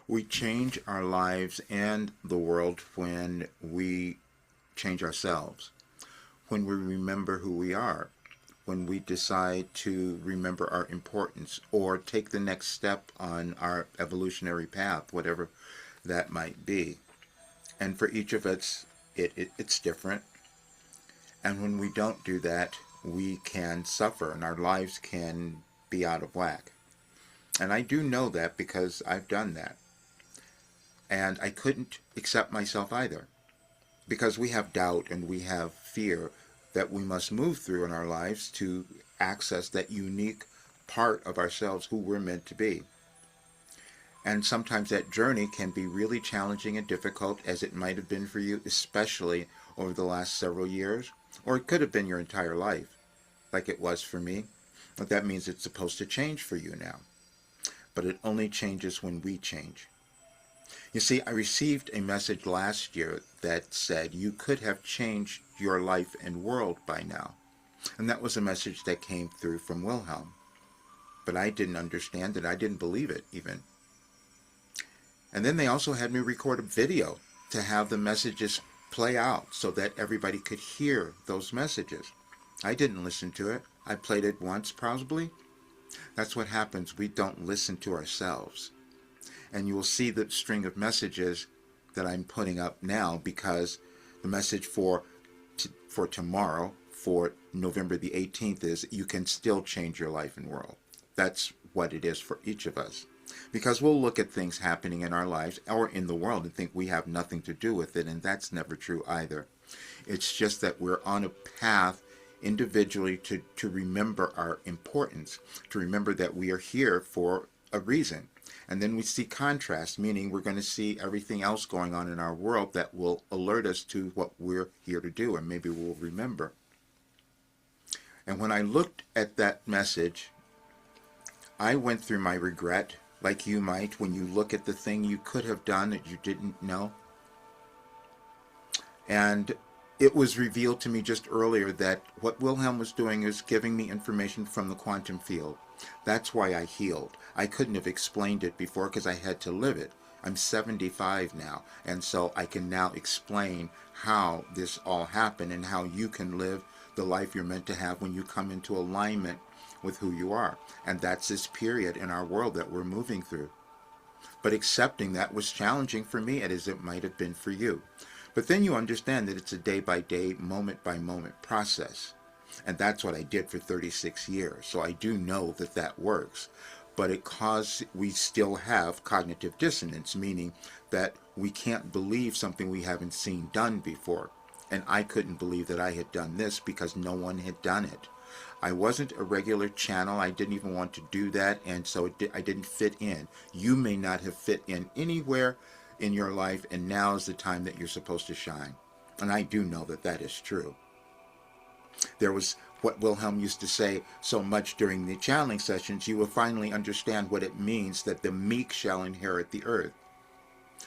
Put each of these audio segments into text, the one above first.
We change our lives and the world when we change ourselves, when we remember who we are, when we decide to remember our importance or take the next step on our evolutionary path, whatever that might be. And for each of us, it's different. And when we don't do that, we can suffer and our lives can be out of whack. And I do know that because I've done that. And I couldn't accept myself either. Because we have doubt and we have fear that we must move through in our lives to access that unique part of ourselves who we're meant to be. And sometimes that journey can be really challenging and difficult, as it might have been for you, especially over the last several years, or it could have been your entire life, like it was for me. But that means it's supposed to change for you now. But it only changes when we change. You see, I received a message last year that said you could have changed your life and world by now. And that was a message that came through from Wilhelm. But I didn't understand it. I didn't believe it even. And then they also had me record a video to have the messages play out so that everybody could hear those messages. I didn't listen to it. I played it once probably. That's what happens. We don't listen to ourselves. And you will see the string of messages that I'm putting up now, because the message for tomorrow, for November the 18th, is you can still change your life and world. That's what it is for each of us. Because we'll look at things happening in our lives or in the world and think we have nothing to do with it, and that's never true either. It's just that we're on a path individually to remember our importance, to remember that we are here for a reason. And then we see contrast, meaning we're going to see everything else going on in our world that will alert us to what we're here to do, and maybe we'll remember. And when I looked at that message, I went through my regret, like you might when you look at the thing you could have done that you didn't know. And it was revealed to me just earlier that what Wilhelm was doing is giving me information from the quantum field. That's why I healed. I couldn't have explained it before because I had to live it. I'm 75 now, and so I can now explain how this all happened and how you can live the life you're meant to have when you come into alignment with who you are. And that's this period in our world that we're moving through. But accepting that was challenging for me, as it might have been for you. But then you understand that it's a day-by-day, moment-by-moment process. And that's what I did for 36 years. So I do know that that works. But we still have cognitive dissonance, meaning that we can't believe something we haven't seen done before. And I couldn't believe that I had done this because no one had done it. I wasn't a regular channel. I didn't even want to do that, and so I didn't fit in. You may not have fit in anywhere in your life, and now is the time that you're supposed to shine. And I do know that that is true. There was what Wilhelm used to say so much during the channeling sessions: you will finally understand what it means that the meek shall inherit the earth.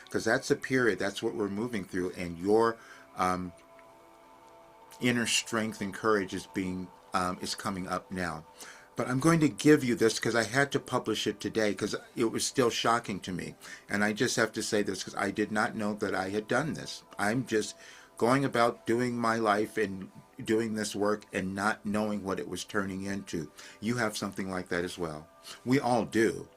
Because that's a period, that's what we're moving through, and your inner strength and courage is coming up now. But I'm going to give you this because I had to publish it today because it was still shocking to me. And I just have to say this because I did not know that I had done this. I'm just going about doing my life and doing this work and not knowing what it was turning into. You have something like that as well. We all do.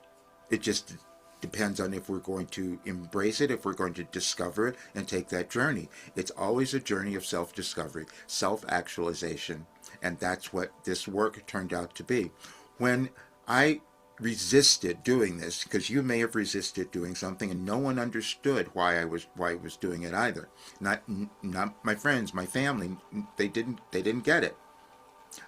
It just depends on if we're going to embrace it, if we're going to discover it and take that journey. It's always a journey of self-discovery, self-actualization. And that's what this work turned out to be. When I resisted doing this, because you may have resisted doing something and no one understood why I was doing it either. Not my friends, my family, they didn't get it.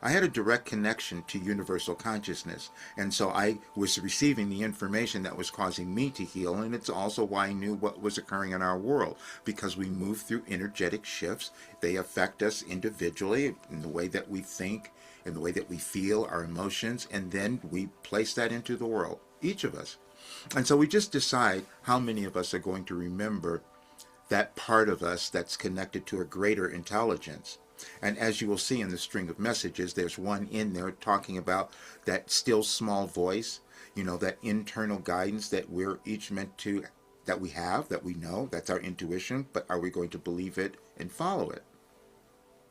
I had a direct connection to universal consciousness, and so I was receiving the information that was causing me to heal, and it's also why I knew what was occurring in our world, because we move through energetic shifts. They affect us individually in the way that we think, in the way that we feel, our emotions, and then we place that into the world, each of us. And so we just decide how many of us are going to remember that part of us that's connected to a greater intelligence. And as you will see in the string of messages, there's one in there talking about that still small voice, that internal guidance that we're each meant to that we have, that we know, that's our intuition, but are we going to believe it and follow it?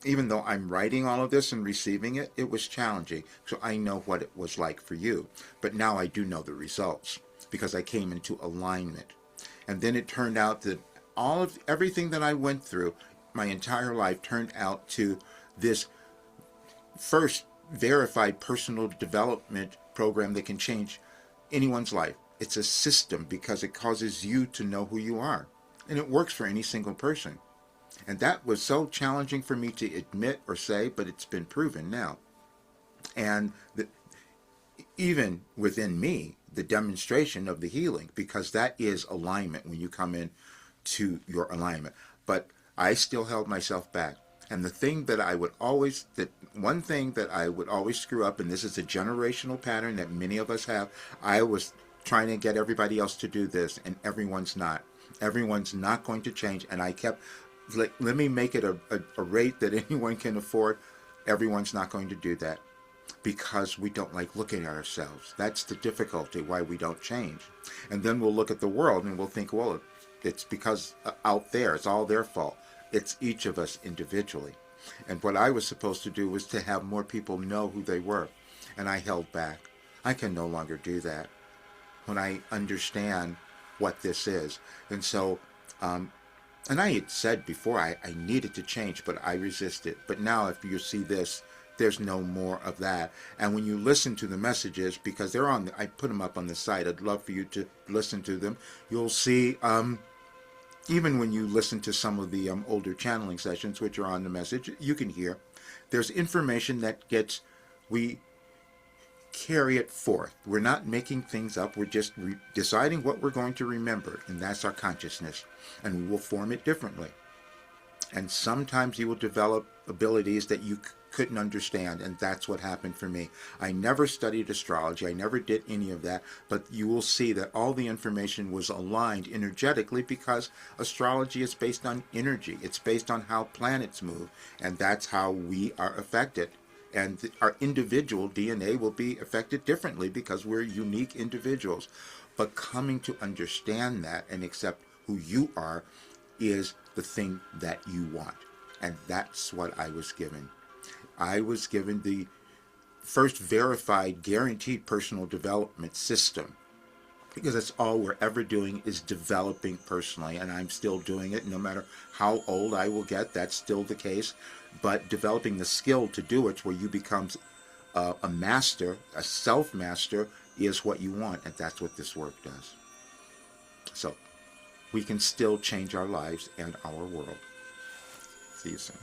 Even though I'm writing all of this and receiving it, it was challenging. So I know what it was like for you. But now I do know the results because I came into alignment. And then it turned out that everything that I went through, my entire life turned out to this first verified personal development program that can change anyone's life. It's a system because it causes you to know who you are. And it works for any single person. And that was so challenging for me to admit or say, but it's been proven now. And even within me, the demonstration of the healing, because that is alignment when you come in to your alignment. But I still held myself back. And the thing that one thing that I would always screw up, and this is a generational pattern that many of us have, I was trying to get everybody else to do this, and everyone's not. Everyone's not going to change. And I kept, let me make it a rate that anyone can afford. Everyone's not going to do that because we don't like looking at ourselves. That's the difficulty, why we don't change. And then we'll look at the world and we'll think, well, it's because out there, it's all their fault. It's each of us individually. And what I was supposed to do was to have more people know who they were. And I held back. I can no longer do that when I understand what this is. And so, and I had said before I needed to change, but I resisted. But now if you see this, there's no more of that. And when you listen to the messages, because they're I put them up on the site, I'd love for you to listen to them. You'll see, even when you listen to some of the older channeling sessions, which are on the message, you can hear there's information that we carry it forth. We're not making things up. We're just deciding what we're going to remember, and that's our consciousness. And we will form it differently. And sometimes you will develop abilities that you couldn't understand, and that's what happened for me. I never studied astrology. I never did any of that, but you will see that all the information was aligned energetically because astrology is based on energy. It's based on how planets move, and that's how we are affected. And our individual DNA will be affected differently because we're unique individuals. But coming to understand that and accept who you are is the thing that you want. And that's what I was given. I was given the first verified, guaranteed personal development system, because that's all we're ever doing is developing personally, and I'm still doing it. No matter how old I will get, that's still the case. But developing the skill to do it, where you become a master, a self-master, is what you want, and that's what this work does. So we can still change our lives and our world. See you soon.